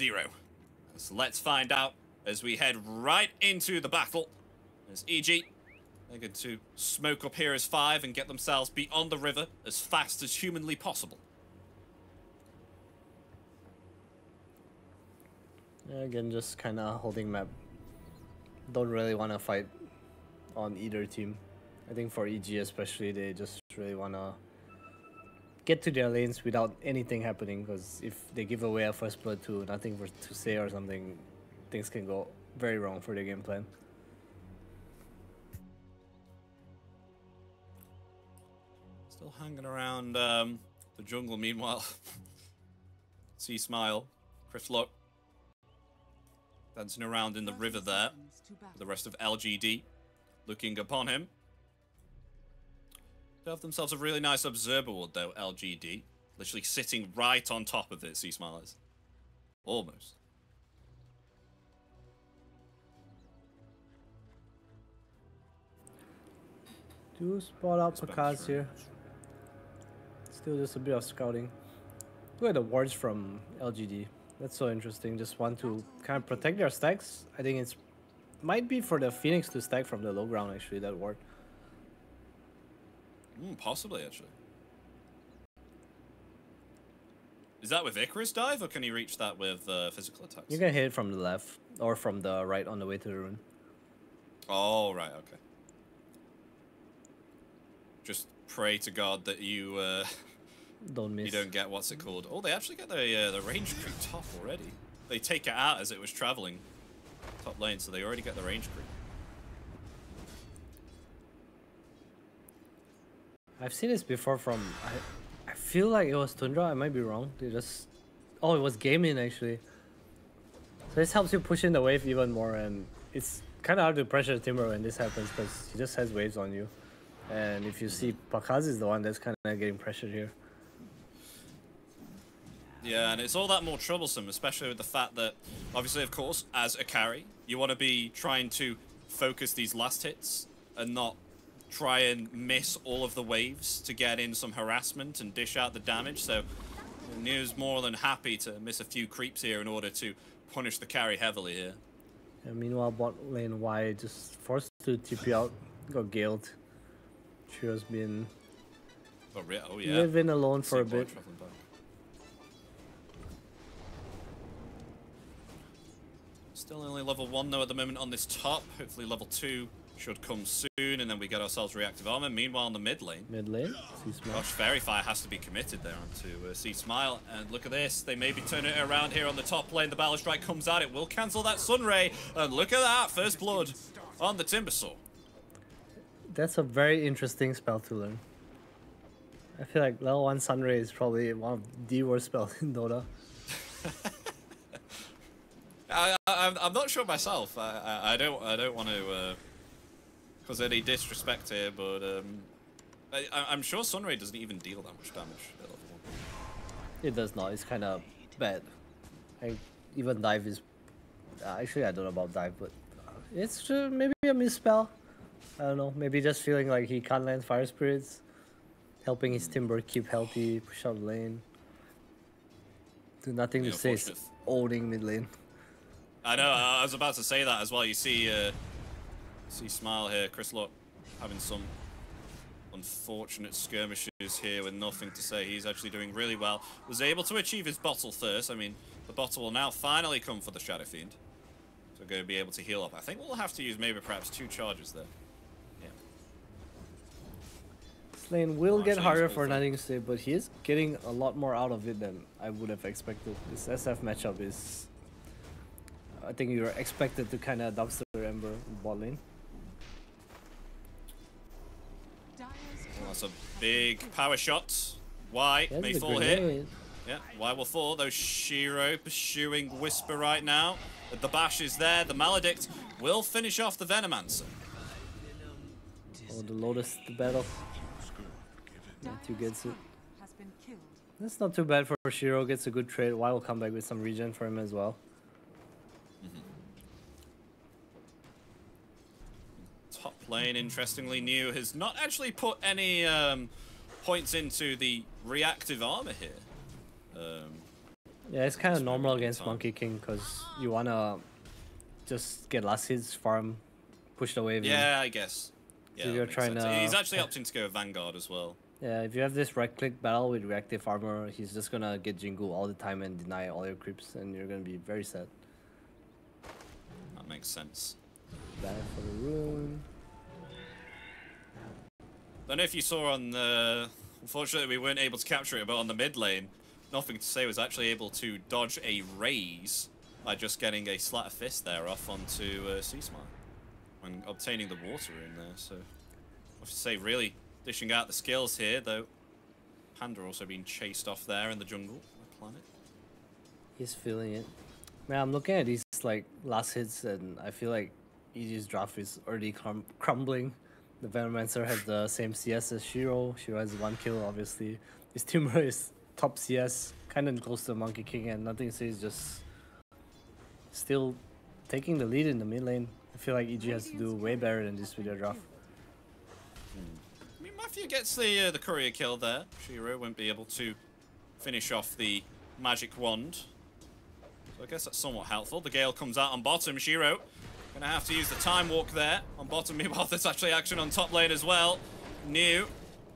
0. So let's find out as we head right into the battle. As EG, they're going to smoke up here as 5 and get themselves beyond the river as fast as humanly possible. Yeah, again, just kind of holding map. Don't really want to fight on either team. I think for EG especially, they just really want to get to their lanes without anything happening, because if they give away a first blood to nothing to say or something, things can go very wrong for their game plan. Still hanging around the jungle meanwhile. See Smile, Chris Look dancing around in the river there. The rest of LGD looking upon him. They have themselves a really nice observer ward though, LGD. Literally sitting right on top of it, see Smilers. Almost. Do spot out Pakaz here. Still just a bit of scouting. Look at the wards from LGD. That's so interesting. Just want to kind of protect their stacks. I think it's might be for the Phoenix to stack from the low ground actually, that ward. Possibly actually. Is that with Icarus dive or can he reach that with physical attacks? You can hit it from the left or from the right on the way to the rune. Oh, right, okay. Just pray to God that you don't miss. You don't get what's it called? Oh, they actually get the range creep top already. They take it out as it was traveling top lane, so they already get the range creep. I've seen this before from I feel like it was Tundra. I might be wrong. They just it was gaming actually. So this helps you push in the wave even more, and it's kind of hard to pressure Timber when this happens because he just has waves on you. And if you see Pakaz is the one that's kind of getting pressured here. Yeah, and it's all that more troublesome, especially with the fact that, obviously, of course, as a carry, you want to be trying to focus these last hits and not try and miss all of the waves to get in some harassment and dish out the damage. So New's more than happy to miss a few creeps here in order to punish the carry heavily here. And meanwhile, bot lane Y just forced to TP out, got galed. Chiro's been living alone for a bit. Still only level 1 though at the moment on this top. Hopefully level 2 should come soon, and then we get ourselves reactive armor. Meanwhile, in the mid lane. Gosh, Verify has to be committed there onto C Smile. And look at this. They may be turning it around here on the top lane. The Battle Strike comes out. It will cancel that Sunray. And look at that. First blood on the Timbersaw. That's a very interesting spell to learn. I feel like level 1 Sunray is probably one of the worst spells in Dota. I'm not sure myself. I don't want to cause any disrespect here, but I'm sure Sunray doesn't even deal that much damage at level 1. It does not. It's kind of bad. Even dive is actually I don't know about dive, but it's maybe a misspell. I don't know. Maybe just feeling like he can't land Fire Spirits, helping his Timber keep healthy, push out lane. Do nothing to say. Owning mid lane. I know, I was about to say that as well. You see Smile here, Chris Lock having some unfortunate skirmishes here with nothing to say. He's actually doing really well. Was able to achieve his bottle first. I mean, the bottle will now finally come for the Shadow Fiend. So going to be able to heal up. I think we'll have to use maybe perhaps 2 charges there. Yeah. This lane will get harder for Nothing to Say, but he is getting a lot more out of it than I would have expected. This SF matchup is... I think you're expected to kind of dumpster Ember in bot lane. Well, that's a big power shot. Y may fall here. Yeah, Y will fall. Though Shiro pursuing Whisper right now. The bash is there. The Maledict will finish off the Venomancer. Oh, the Lotus, the battle. Matthew gets it. That's not too bad for Shiro. Gets a good trade. Y will come back with some regen for him as well. Top lane, interestingly, New has not actually put any points into the reactive armor here. Yeah, it's kind of normal against Monkey King because you wanna just get last hits, farm, push the wave. Yeah, I guess. Yeah, so you're trying to. He's actually opting to go Vanguard as well. Yeah, if you have this right-click battle with reactive armor, he's just gonna get Jingu all the time and deny all your creeps, and you're gonna be very sad. That makes sense. Bad for the rune. Don't know if you saw on the. Unfortunately, we weren't able to capture it, but on the mid lane, Nothing to Say was actually able to dodge a raise by just getting a Slat of Fist there off onto Seasmart and obtaining the water in there. So, I have to say, really dishing out the skills here, though. Panda also being chased off there in the jungle on the planet. He's feeling it. Man, I'm looking at these like last hits, and I feel like EG's draft is already crumbling. The Venomancer has the same CS as Shiro. Shiro has 1 kill, obviously. His Timber is top CS, kind of close to Monkey King, and Nothing to Say is just still taking the lead in the mid lane. I feel like EG has to do way better than this with their draft. I mean, Matthew gets the courier kill there. Shiro won't be able to finish off the magic wand. So I guess that's somewhat helpful. The Gale comes out on bottom. Shiro gonna have to use the time walk there on bottom. Meanwhile, there's actually action on top lane as well. New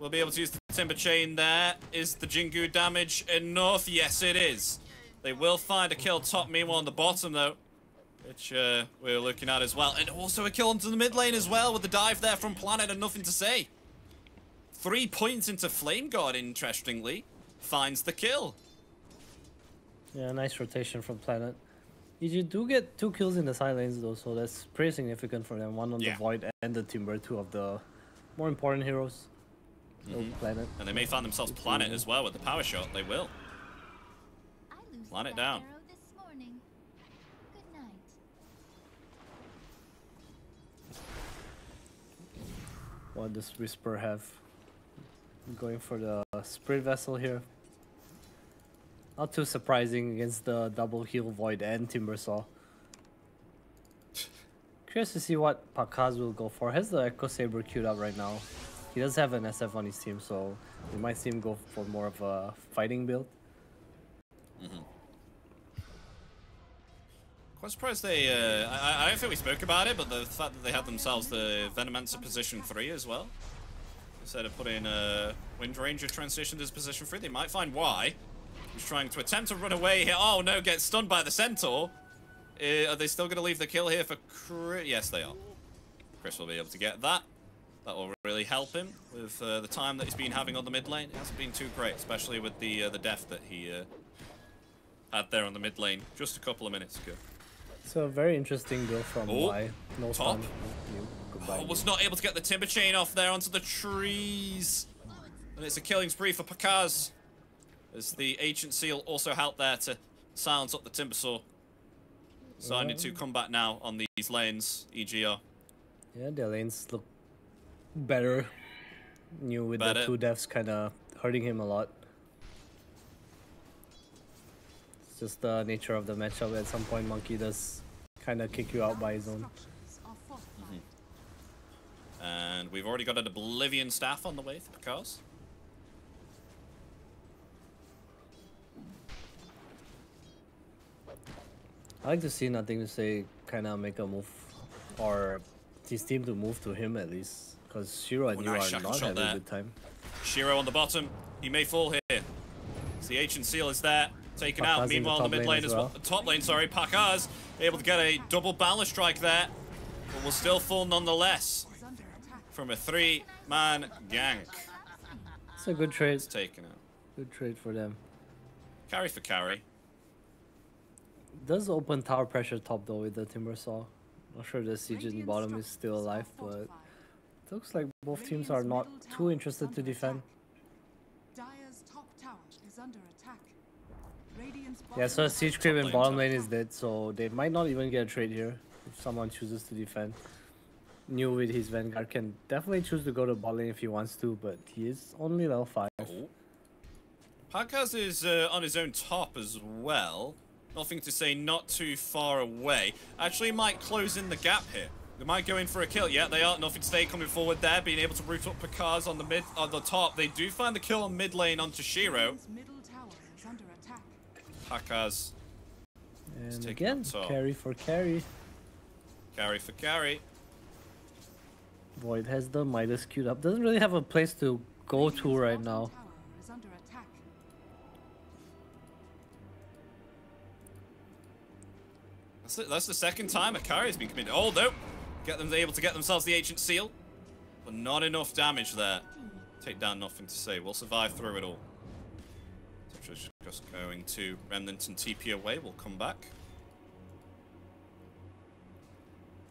will be able to use the Timber Chain there. Is the Jingu damage enough? Yes, it is. They will find a kill top. Meanwhile, on the bottom, though, which we're looking at as well. And also a kill onto the mid lane as well with the dive there from Planet and Nothing to Say. 3 points into Flame God, interestingly. Finds the kill. Yeah, nice rotation from Planet. You do get 2 kills in the side lanes though, so that's pretty significant for them. One on the Void and the Timber, 2 of the more important heroes. Planet. And they may find themselves Planet as well with the power shot. They will. Planet down. What does Whisper have? Going for the Spirit Vessel here. Not too surprising against the double heal Void and Timbersaw. Curious to see what Pakaz will go for. Has the Echo Saber queued up right now. He does have an SF on his team, so we might see him go for more of a fighting build. Quite surprised they... I don't think we spoke about it, but the fact that they had themselves the Venomancer position 3 as well. Instead of putting Wind Ranger transitioned as position 3, they might find why. He's trying to attempt to run away here. Oh no, gets stunned by the Centaur. Are they still going to leave the kill here for Chris? Yes, they are. Chris will be able to get that. That will really help him with the time that he's been having on the mid lane. It hasn't been too great, especially with the death that he had there on the mid lane just a couple of minutes ago. So a very interesting build from Y. No top. Goodbye. Was not able to get the Timber Chain off there onto the trees. And it's a killing spree for Pakaz. As the Ancient Seal also helped there to silence up the Timbersaw. Starting into combat now on these lanes, EGR. Yeah, their lanes look better. New with the 2 deaths kind of hurting him a lot. It's just the nature of the matchup. At some point, Monkey does kind of kick you out by his own. And we've already got an Oblivion Staff on the way for Pakaz. I like to see Nothing to Say kind of make a move, or his team to move to him at least, because Shiro and you are not having a good time. Shiro on the bottom, he may fall here. So the Ancient Seal is there, taken out. Meanwhile, on the mid lane as well. Top lane, sorry, Pakaz able to get a double balance strike there, but will still fall nonetheless from a 3-man gank. It's a good trade. It's taken out. Good trade for them. Carry for carry. Does open tower pressure top though with the Timbersaw. Not sure the Siege in bottom is still alive, but it looks like both teams are not too interested to defend. Yeah, so Siege creep in bottom lane is dead, so they might not even get a trade here if someone chooses to defend. New with his Vanguard can definitely choose to go to bot lane if he wants to, but he is only level 5. Pakaz is on his own top as well. Nothing to Say, not too far away. Actually might close in the gap here. They might go in for a kill. Yeah, they are. Nothing to Say coming forward there, being able to root up Pakaz on the top. They do find the kill on mid lane onto Shiro. Pakaz. And again, carry for carry. Carry for carry. Void has the Midas queued up. Doesn't really have a place to go to right now. That's the second time a carry has been committed. Oh, no. Able to get themselves the Ancient Seal. But not enough damage there. Take down, nothing to say. We'll survive through it all. Just going to Remnant and TP away. We'll come back.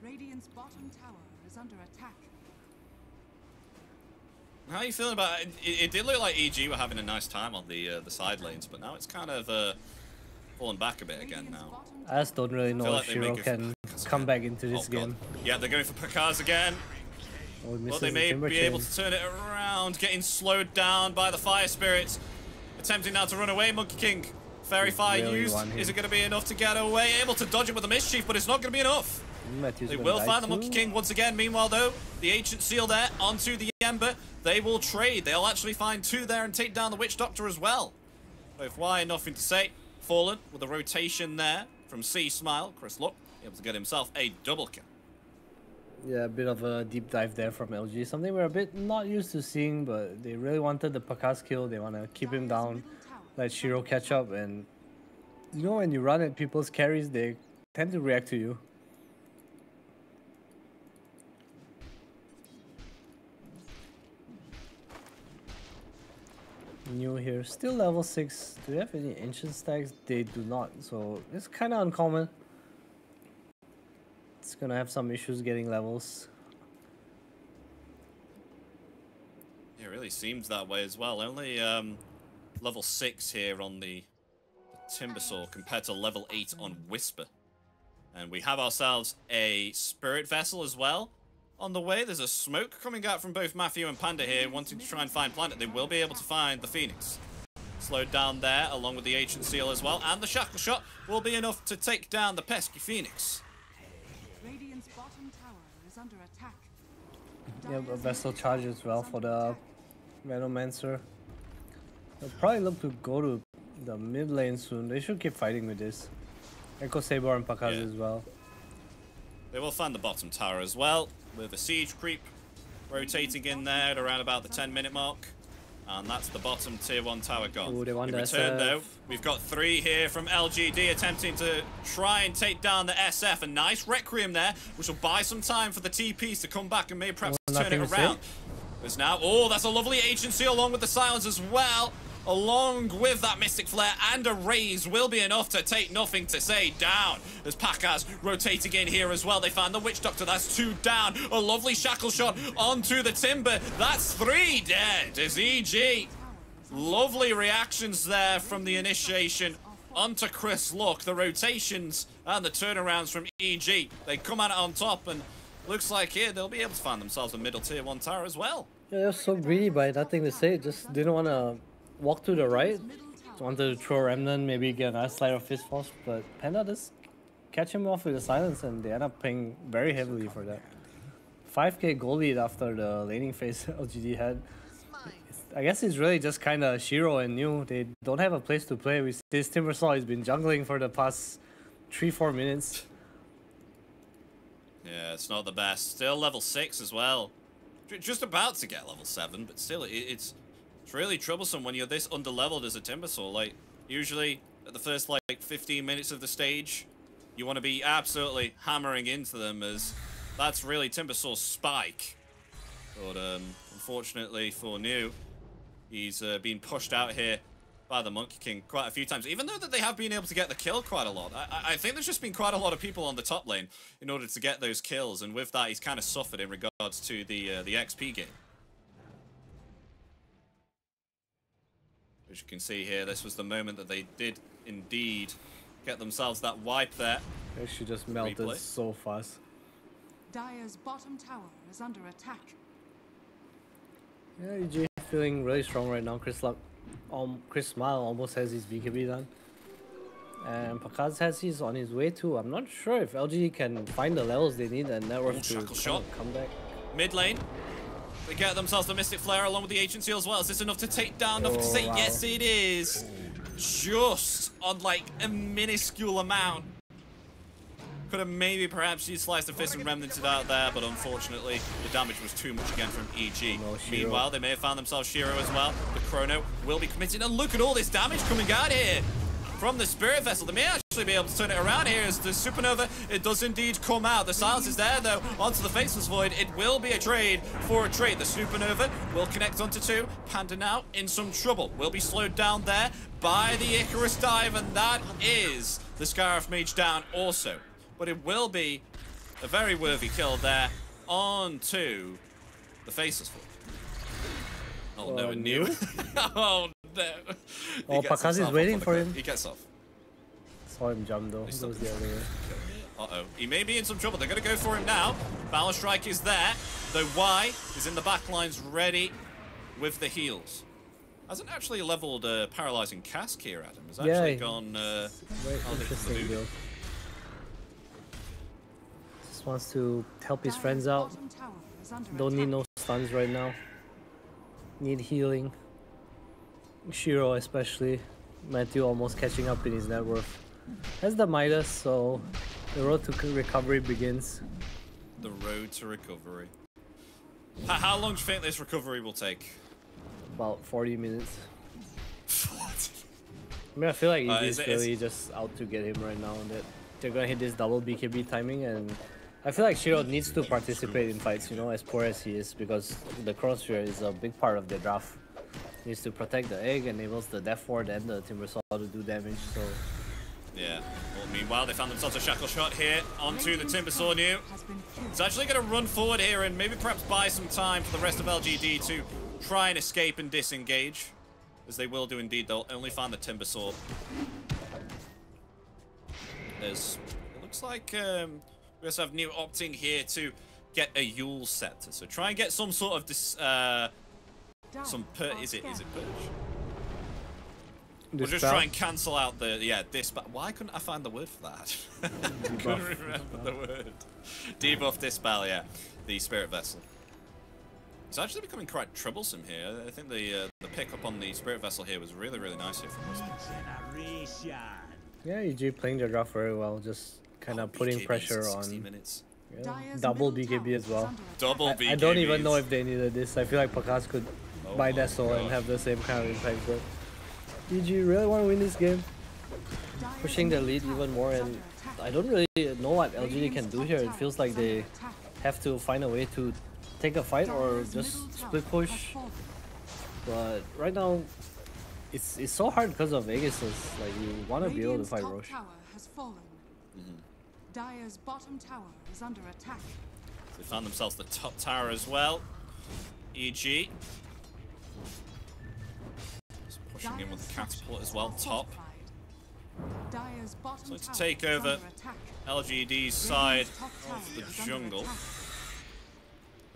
Radiant's bottom tower is under attack. How are you feeling about it? It did look like EG were having a nice time on the side lanes, but now it's kind of falling back a bit again now. I just don't really know if Shiro can come back into this game. Yeah, they're going for Pakaz again. Well, they may be able to turn it around, getting slowed down by the Fire Spirits. Attempting now to run away, Monkey King. Fairy Fire used. Is it going to be enough to get away? Able to dodge it with a Mischief, but it's not going to be enough. They will find the Monkey King once again. Meanwhile, though, the Ancient Seal there onto the Ember. They will trade. They'll actually find two there and take down the Witch Doctor as well. Both Y, nothing to say. Fallen with a rotation there from C Smile. Chris Luck able to get himself a double kill. Yeah, a bit of a deep dive there from LG. Something we're a bit not used to seeing, but they really wanted the Pakaz kill. They want to keep him down, let Shiro catch up. And you know, when you run at people's carries, they tend to react to you. New here, still level 6. Do they have any ancient stacks? They do not, so it's kind of uncommon. It's gonna have some issues getting levels. It really seems that way as well. Only level 6 here on the Timbersaw compared to level 8 on Whisper. And we have ourselves a Spirit Vessel as well. On the way, there's a smoke coming out from both Matthew and Panda here, wanting to try and find Planet. They will be able to find the Phoenix. Slowed down there, along with the Ancient Seal as well. And the Shackle Shot will be enough to take down the pesky Phoenix. Radiant's bottom tower is under attack. Yeah, a Vessel charge as well for the Venomancer. They'll probably look to go to the mid lane soon. They should keep fighting with this. Echo Saber and Pakaz as well. They will find the bottom tower as well, with a siege creep rotating in there at around about the 10-minute mark. And that's the bottom tier 1 tower gone. Ooh, they want in return, though, we've got 3 here from LGD attempting to try and take down the SF. A nice Requiem there, which will buy some time for the TPs to come back and maybe perhaps turn it around. There's now, oh, that's a lovely Ancient Seal along with the Silence as well. Along with that Mystic Flare and a Raise will be enough to take nothing to say down. As Pakaz rotating in here as well. They found the Witch Doctor. That's 2 down. A lovely Shackle Shot onto the Timber. That's 3 dead. As EG. Lovely reactions there from the initiation onto Chris Luck. The rotations and the turnarounds from EG. They come out on top, and looks like here they'll be able to find themselves a middle tier 1 tower as well. Yeah, they're so greedy by nothing to say. Just didn't want to walk to the right. Just wanted to throw a Remnant, maybe get a nice slide of Fist Force, but Panda just catch him off with a Silence, and they end up paying very heavily for that. 5k gold lead after the laning phase LGD had. I guess it's really just kind of Shiro and New. They don't have a place to play. This Timbersaw has been jungling for the past 3-4 minutes. Yeah, it's not the best. Still level 6 as well. Just about to get level 7, but still, it's really troublesome when you're this underleveled as a Timbersaw. Like, usually at the first, like, 15 minutes of the stage, you want to be absolutely hammering into them, as that's really Timbersaw's spike. But unfortunately for New, he's been pushed out here by the Monkey King quite a few times. Even though that they have been able to get the kill quite a lot, I think there's just been quite a lot of people on the top lane in order to get those kills, and with that, he's kind of suffered in regards to the XP game. As you can see here, this was the moment that they did indeed get themselves that wipe there. They should just melted so fast. Dire's bottom tower is under attack. Yeah, EG feeling really strong right now. Chris Smile almost has his BKB done. And Pakaz has his on his way too. I'm not sure if LGD can find the levels they need and network to come back. Mid lane. They get themselves the Mystic Flare along with the Ancient Seal as well. Is this enough to take down? Enough to say yes, it is. just on like a minuscule amount. Could have maybe perhaps utilized the Fist and Remnants out there, but unfortunately the damage was too much again from EG. No, Meanwhile, they may have found themselves Shiro as well. The Chrono will be committed, and look at all this damage coming out here from the Spirit Vessel. They may actually be able to turn it around here as the Supernova, it does indeed come out. The silence is there though, onto the Faceless Void. It will be a trade for a trade. The Supernova will connect onto 2. Panda now in some trouble. Will be slowed down there by the Icarus dive, and that is the Scarif Mage down also. But it will be a very worthy kill there onto the Faceless Void. Oh no, it knew. Oh no. Oh, Pakazi's waiting for him. He gets off. Saw him jump though. Goes the other way. Uh-oh. He may be in some trouble. They're going to go for him now. Balor Strike is there. Though Y is in the back lines ready with the heals. Hasn't actually leveled a paralyzing cask here at him. Has actually gone very interesting build. Just wants to help his friends out. Don't need no stuns right now. Need healing. Shiro especially. Matthew almost catching up in his net worth. Has the Midas, so the road to recovery begins. The road to recovery. How long do you think this recovery will take? About 40 minutes. What? I mean, I feel like EG is really just out to get him right now. That they're gonna hit this double BKB timing, and I feel like Shiro needs to participate in fights, you know, as poor as he is, because the Chronosphere is a big part of their draft. He needs to protect the egg, enables the Death Ward and the Timbersaw to do damage, so... Yeah. Well, meanwhile, they found themselves a Shackle Shot here onto the Timbersaw new. It's actually going to run forward here and maybe perhaps buy some time for the rest of LGD to try and escape and disengage. As they will do indeed, they'll only find the Timbersaw. It looks like we also have new opting here to get a Yule Scepter. So try and get some sort of is it purge? We'll just try and cancel out the dispel. Why couldn't I find the word for that? Couldn't remember the word. Debuff dispel, yeah. The Spirit Vessel. It's actually becoming quite troublesome here. I think the pickup on the Spirit Vessel here was really, really nice here from us. Yeah, EG playing their draft very well, just kind of putting pressure on. 60 minutes. Yeah, double BKB as well. Double BKB. I don't even know if they needed this. I feel like Pakaz could buy that soul and have the same kind of impact, but EG really want to win this game. Pushing the lead even more, and I don't really know what LGD can do here. It feels like they have to find a way to take a fight or just split push. But right now, it's so hard because of Aegis's. Like, you want to be able to fight Roche. Dire's bottom tower is under attack. They found themselves the top tower as well. EG. Just pushing in with the catapult as well, top. So to take over LGD's side of the jungle.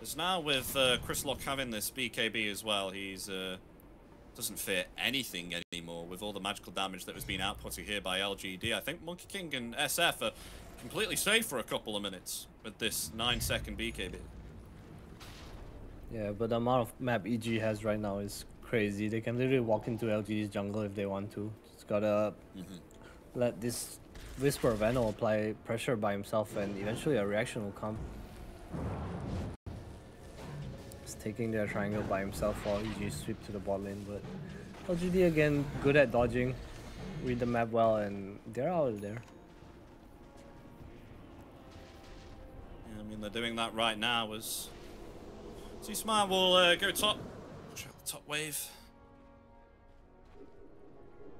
As now with Chrysalok having this BKB as well, he's doesn't fear anything anymore with all the magical damage that was being outputted here by LGD. I think Monkey King and SF are completely safe for a couple of minutes with this 9-second BKB. Yeah, but the amount of map EG has right now is crazy. They can literally walk into LGD's jungle if they want to. Just gotta let this Whisper of Anno apply pressure by himself, and eventually a reaction will come. Just taking their triangle by himself while EG sweep to the bot lane, but LGD again good at dodging, read the map well, and they're out of there. I mean, they're doing that right now as C-Smart will go top. Check the top wave.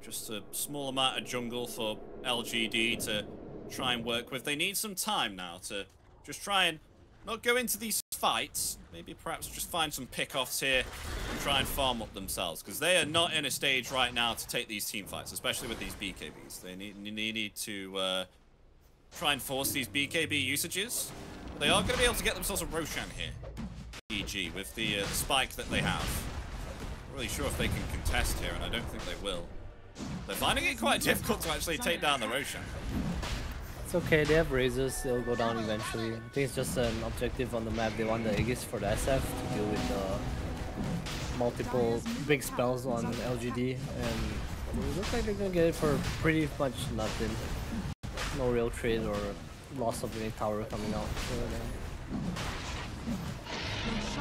Just a small amount of jungle for LGD to try and work with. They need some time now to just try and not go into these fights. Maybe perhaps just find some pick-offs here and try and farm up themselves, because they are not in a stage right now to take these team fights, especially with these BKBs. They need to try and force these BKB usages. They are going to be able to get themselves a Roshan here, EG, with the spike that they have. Not really sure if they can contest here, and I don't think they will. They're finding it quite difficult to actually take down the Roshan. It's okay, they have razors, they'll go down eventually. I think it's just an objective on the map. They want the Aegis for the SF to deal with the multiple big spells on LGD, and It looks like they're gonna get it for pretty much nothing. No real trade or loss of any tower coming out.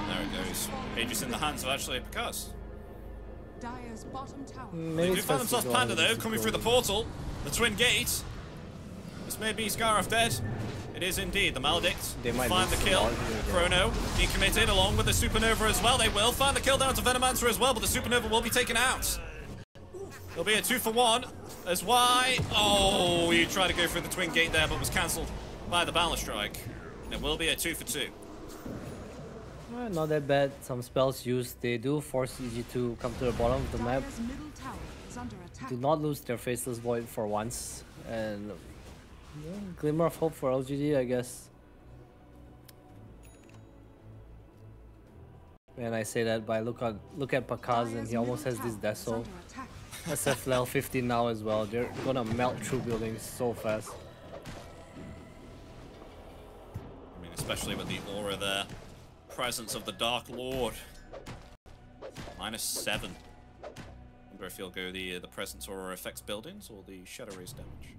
There it goes. Pages in the hands of actually because. Dire's bottom tower. They do find themselves Panda though, coming through the portal. The twin gate. This may be Scarif dead. It is indeed. The Maledict They might find the kill. Chrono decommitted along with the Supernova as well. They will find the kill down to Venomancer as well, but the Supernova will be taken out. There'll be a 2-for-1 as why. Oh, he tried to go through the twin gate there, but was cancelled by the Balance Strike. And it will be a 2-for-2. Not that bad. Some spells used. They do force EG to come to the bottom of the map. Dire's middle tower is under attack. Do not lose their Faceless Void for once. And yeah, glimmer of hope for LGD, I guess. And I say that by look at Pakaz and he almost has this Deso. SF level 15 now as well. They're gonna melt through buildings so fast. I mean, especially with the aura there. Presence of the Dark Lord. -7. Wonder if he'll go the presence aura affects buildings or the shadow rays damage.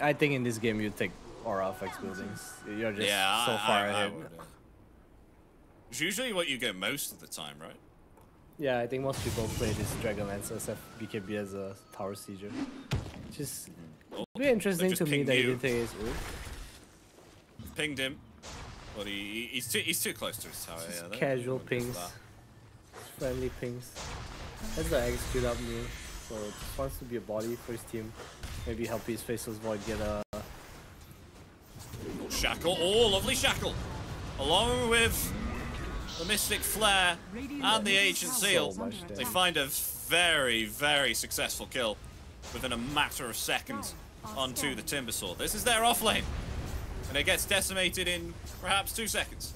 I think in this game you take aura affects buildings. You're just so far ahead. It's usually what you get most of the time, right? Yeah, I think most people play this Dragonlance SF BKB as a tower sieger. Which is really interesting to me that you didn't take his ult. Pinged him, but he's too close to his tower. Yeah, casual pings, friendly pings. That's the execute up move. So just wants to be a body for his team. Maybe help his Faceless Void get a Shackle. Oh, lovely Shackle, along with the Mystic Flare and the Ancient Seal. They find a very, very successful kill within a matter of seconds onto the Timber Sword. This is their offlane. And it gets decimated in perhaps 2 seconds.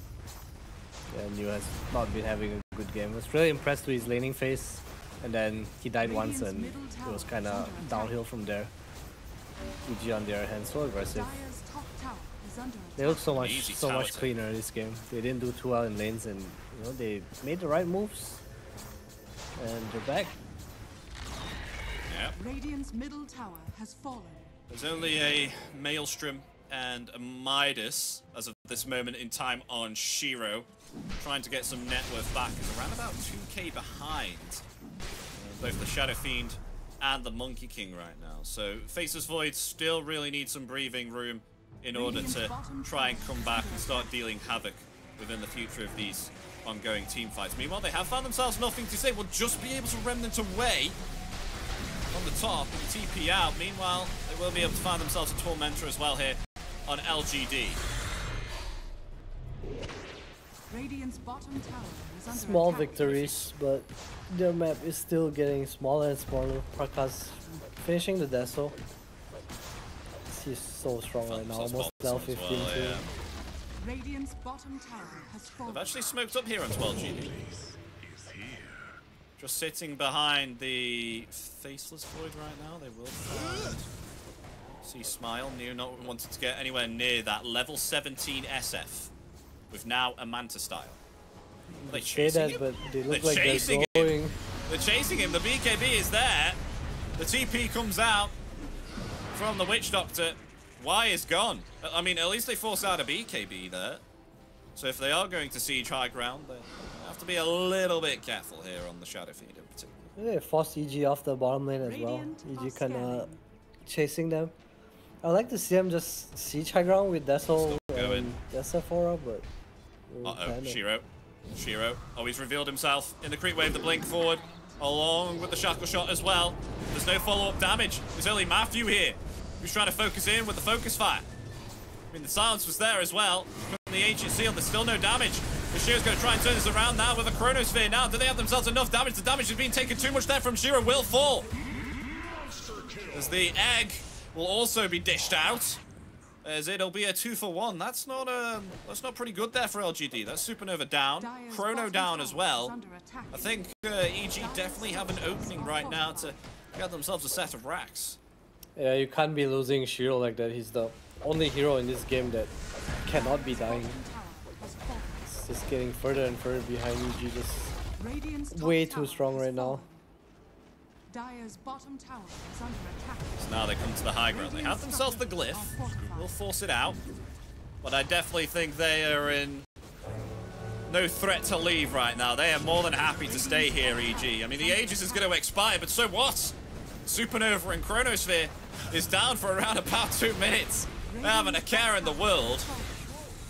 Yeah, New has not been having a good game. I was really impressed with his laning phase. And then he died once and it was kind of downhill from there. EG on their hand, so aggressive. They look so much cleaner this game. They didn't do too well in lanes and you know they made the right moves. And they're back. Yeah. Radiant's middle tower has fallen. There's only a Maelstrom and a Midas as of this moment in time on Shiro. Trying to get some net worth back. Is around about 2k behind both the Shadow Fiend and the Monkey King right now. So Faceless Void still really needs some breathing room in order to try and come back and start dealing havoc within the future of these ongoing team fights. Meanwhile, they have found themselves nothing to say. Will just be able to remnant away on the top and TP out. Meanwhile, they will be able to find themselves a Tormentor as well here on LGD. Radiant's bottom tower is under Small attack. victories, but their map is still getting smaller and smaller. Prakas finishing the Deso. He's so strong right now, almost level 15 well, yeah. Radiant's bottom tower has fallen. They've actually smoked up here on 12GD. Just sitting behind the Faceless Void right now. They will find. See Smile, Neo not wanting to get anywhere near that level 17 SF with now a Manta style. Are they chasing him? But they look They're like chasing they're him. going. They're chasing him. The BKB is there. The TP comes out from the Witch Doctor. Y is gone. I mean, at least they force out a BKB there. So if they are going to siege high ground, they have to be a little bit careful here on the Shadow Fiend in particular. They forced EG off the bottom lane as well. EG kind of chasing them. I'd like to see them just siege high ground with Deso and Desafora, but... Uh-oh, Shiro. Oh, he's revealed himself in the creep wave, the blink forward, along with the shackle shot as well. There's no follow-up damage. There's only Matthew here, who's trying to focus in with the focus fire. I mean, the silence was there as well. From the Ancient Seal, there's still no damage. The Shiro's going to try and turn this around now with a Chronosphere. Now, do they have themselves enough damage? The damage is being taken too much there from Shiro. Will fall. As the egg will also be dished out. As it'll be a 2-for-1. That's not pretty good there for LGD. That's Supernova down, Chrono down as well. I think EG definitely have an opening right now to get themselves a set of racks. Yeah, you can't be losing Shiro like that. He's the only hero in this game that cannot be dying. It's just getting further and further behind EG, just Radiant's top way tower too strong has right now. fallen. Dire's bottom tower is under attack. So now they come to the high ground. They have themselves the glyph. We'll force it out. But I definitely think they are in no threat to leave right now. They are more than happy to stay here, EG. I mean, the Aegis is going to expire, but so what? Supernova and Chronosphere is down for around about 2 minutes. They haven't a care in the world.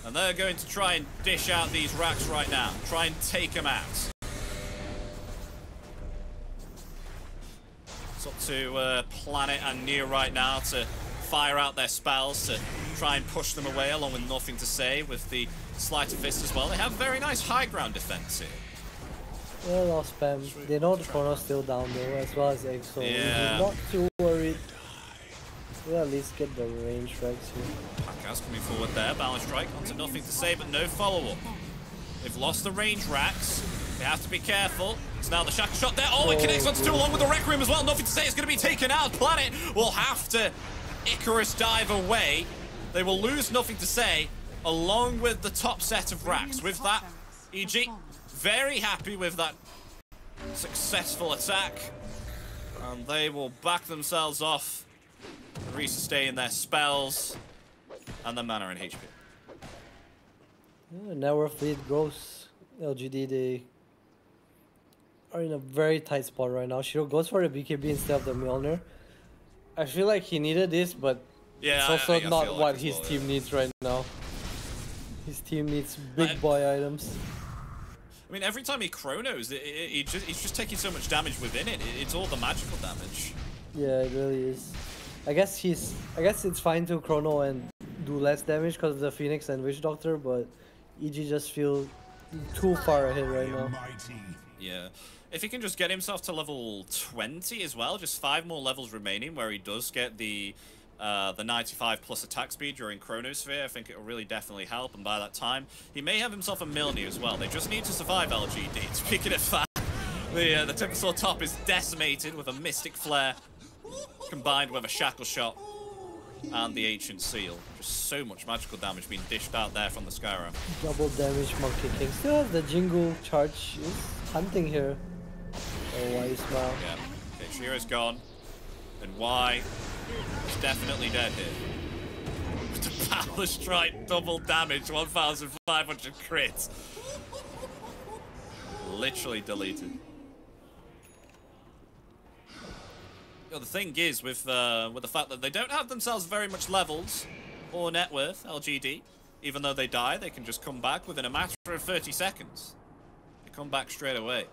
And they're going to try and dish out these racks right now. Try and take them out. It's up to Planet and Neo right now to fire out their spells to try and push them away, along with nothing to say with the Sleight of Fist as well. They have very nice high ground defense here. Yeah, they'll spam. They know the Chrono's still down though, as well as Egg, so Yeah. not too worried. We'll at least get the range strikes here. Pakaz coming forward there, balance strike onto nothing to say, but no follow-up. They've lost the range racks. They have to be careful. It's now the Shackle shot there. Oh, it connects onto two along with the Rec Room as well. Nothing to say, it's going to be taken out. Planet will have to Icarus dive away. They will lose nothing to say, along with the top set of racks. With that, EG very happy with that successful attack. And they will back themselves off, resustain their spells and their mana and HP. Yeah, now our fleet grows. LGD, they are in a very tight spot right now. Shiro goes for the BKB instead of the Mjolnir. I feel like he needed this, but yeah, it's also I not feel what like his well, team yeah. needs right now. His team needs big boy items. I mean, every time he chronos, he's just taking so much damage within it. It's all the magical damage. Yeah, it really is. I guess it's fine to chrono and do less damage because of the Phoenix and Witch Doctor, but EG just feel too far ahead right now. Yeah. If he can just get himself to level 20 as well, just 5 more levels remaining where he does get the 95 plus attack speed during Chronosphere, I think it will really definitely help, and by that time, he may have himself a Milne as well. They just need to survive LGD. Speaking of that, the Timbersaw top is decimated with a Mystic Flare combined with a Shackle Shot and the Ancient Seal. Just so much magical damage being dished out there from the Skyrim. Double damage Monkey King. Still has the Jingle charge. Is hunting here. Oh, why you smile? Yeah. Okay, Shiro's gone. And Y is definitely dead here. With the Power Strike, double damage, 1,500 crits. Literally deleted. You know, the thing is, with the fact that they don't have themselves very much levels or net worth, LGD, even though they die, they can just come back within a matter of 30 seconds. They come back straight away.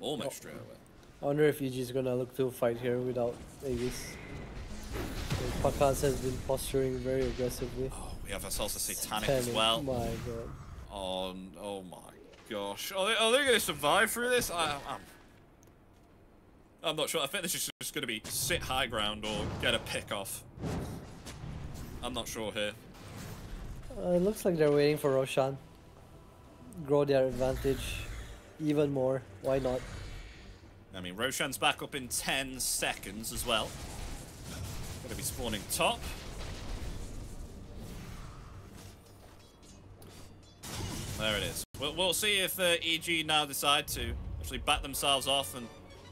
Almost straight away. I wonder if EG is gonna look to fight here without Aegis. Pakaz has been posturing very aggressively. Oh, we have ourselves a Satanic as well. My god. Oh my gosh. Are they going to survive through this? I'm not sure. I think this is just going to be sit high ground or get a pick off. I'm not sure here. It looks like they're waiting for Roshan. Grow their advantage even more. Why not? I mean, Roshan's back up in 10 seconds as well. Going to be spawning top. There it is. We'll see if EG now decide to actually back themselves off and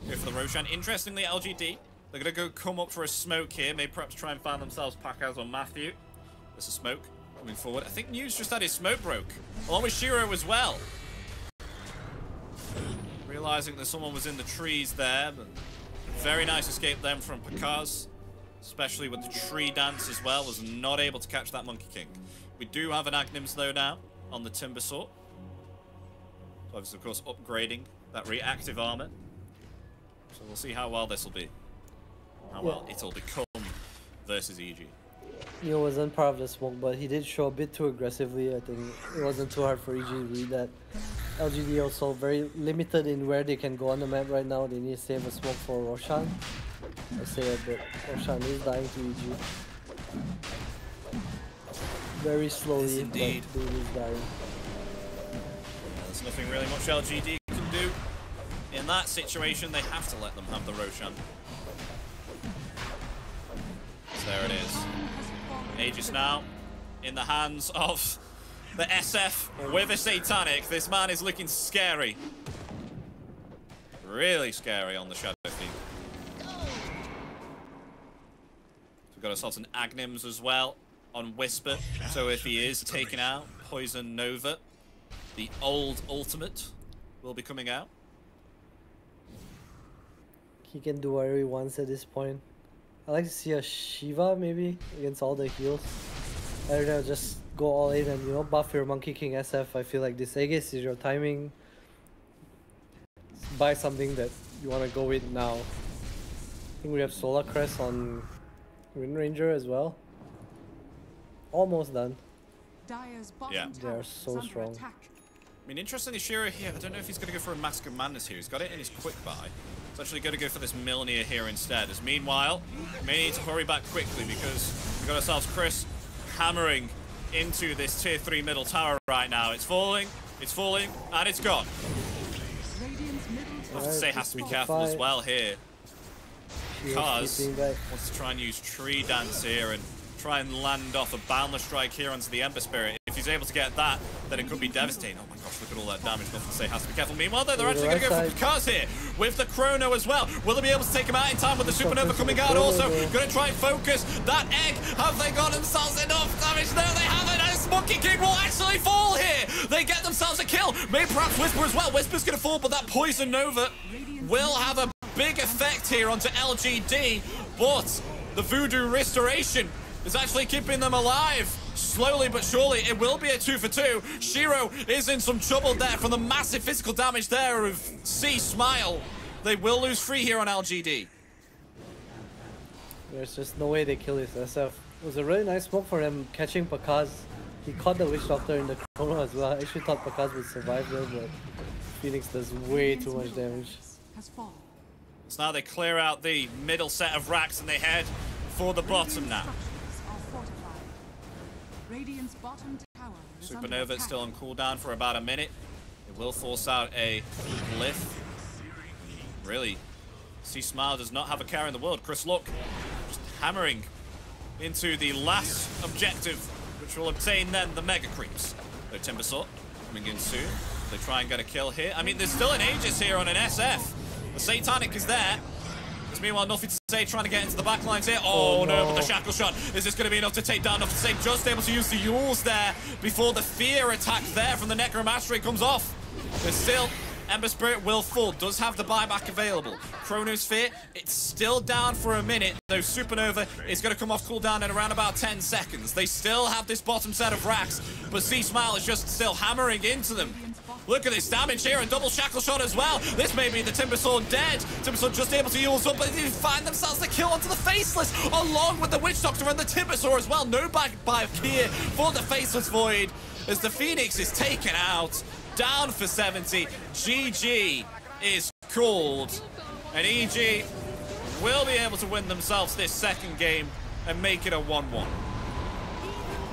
go for the Roshan. Interestingly, LGD, they're going to come up for a smoke here. Maybe perhaps try and find themselves Pakaz or Matthew. There's a smoke coming forward. I think News just had his smoke broke, along with Shiro as well. Realizing that someone was in the trees there, but very nice escape then from Pakaz, especially with the tree dance as well. Was not able to catch that Monkey King. We do have an Agnims though now on the Timbersaw. So obviously, of course, upgrading that reactive armor. So we'll see how well this will be. How well it'll become versus EG. Neo wasn't part of the smoke, but he did show a bit too aggressively. I think it wasn't too hard for EG to read that. LGD also very limited in where they can go on the map right now. They need to save a smoke for Roshan. I say that, but Roshan is dying to EG. Very slowly, Yes, indeed. but dude is dying. There's nothing really much LGD can do. In that situation, they have to let them have the Roshan. So there it is. Aegis now in the hands of the SF with a Satanic. This man is looking scary. Really scary on the Shadow Thief. We've got ourselves an Agnims as well on Whisper. So if he is taken out, Poison Nova, the old ultimate, will be coming out. He can do whatever he wants at this point. I like to see a Shiva maybe against all the heals. I don't know, just go all in and, you know, buff your Monkey King SF. I feel like this Aegis is your timing. Buy something that you want to go with now. I think we have Solar Crest on Wind Ranger as well. Almost done. Dire's Yeah. bottom They are tower so is under strong. attack. I mean, interestingly, Shiro here, I don't know if he's going to go for a Mask of Madness here. He's got it in his quick buy. He's actually going to go for this Milnir here instead. As meanwhile, may need to hurry back quickly because we've got ourselves Chris hammering into this tier 3 middle tower right now. It's falling, and it's gone. Radiant's middle I have to say, has to be careful as well here. Because wants to try and use Tree Dance here and try and land off a Boundless Strike here onto the Ember Spirit. If he's able to get that, then it could be devastating. Oh my gosh, look at all that damage. Nothing to say, has to be careful. Meanwhile, though, they're actually going to go for Picasso here with the Chrono as well. Will they be able to take him out in time with the Supernova coming out also? Going to try and focus that egg. Have they got themselves enough damage? No, they haven't. And this Monkey King will actually fall here. They get themselves a kill. Maybe perhaps Whisper as well. Whisper's going to fall, but that Poison Nova will have a big effect here onto LGD. But the Voodoo Restoration is actually keeping them alive. Slowly but surely, it will be a 2 for 2. Shiro is in some trouble there from the massive physical damage there of C Smile. They will lose 3 here on LGD. There's just no way they kill this SF. It was a really nice smoke for them catching Pakaz. He caught the Witch Doctor in the Chrono as well. I actually thought Pakaz would survive there, but Phoenix does way too much damage. has fallen. So now they clear out the middle set of racks and they head for the bottom now. Structures are fortified. Radiant's bottom tower is under Supernova attack. still on cooldown for about a minute. It will force out a Glyph. Really, C Smile does not have a care in the world. Chris Luck just hammering into the last objective, which will obtain then the Mega Creeps. So Timbersaw coming in soon. They try and get a kill here. I mean, there's still an Aegis here on an SF. The Satanic is there. There's meanwhile nothing to say, trying to get into the back lines here. Oh no, but the Shackle Shot. Is this going to be enough to take down? Enough to say, just able to use the Yules there before the Fear attack there from the Necromastery comes off. There's still Ember Spirit will fall, does have the buyback available. Chronosphere, it's still down for a minute, though Supernova is going to come off cooldown in around about 10 seconds. They still have this bottom set of racks, but C Smile is just still hammering into them. Look at this damage here, and double Shackle Shot as well. This may be the Timbersaw dead. Timbersaw just able to use up, but they find themselves the kill onto the Faceless, along with the Witch Doctor and the Timbersaw as well. No back by here for the Faceless Void, as the Phoenix is taken out. Down for 70. GG is called. And EG will be able to win themselves this second game and make it a 1-1.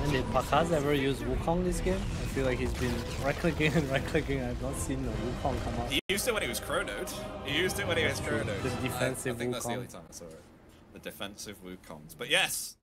And did Pakaz ever use Wukong this game? I feel like he's been right-clicking and right-clicking. I've not seen the Wukong come out. He used it when he was chronoed. He used it when he was chronoed. The defensive I think that's the Wukong. only time I saw it. The defensive Wukongs. But yes,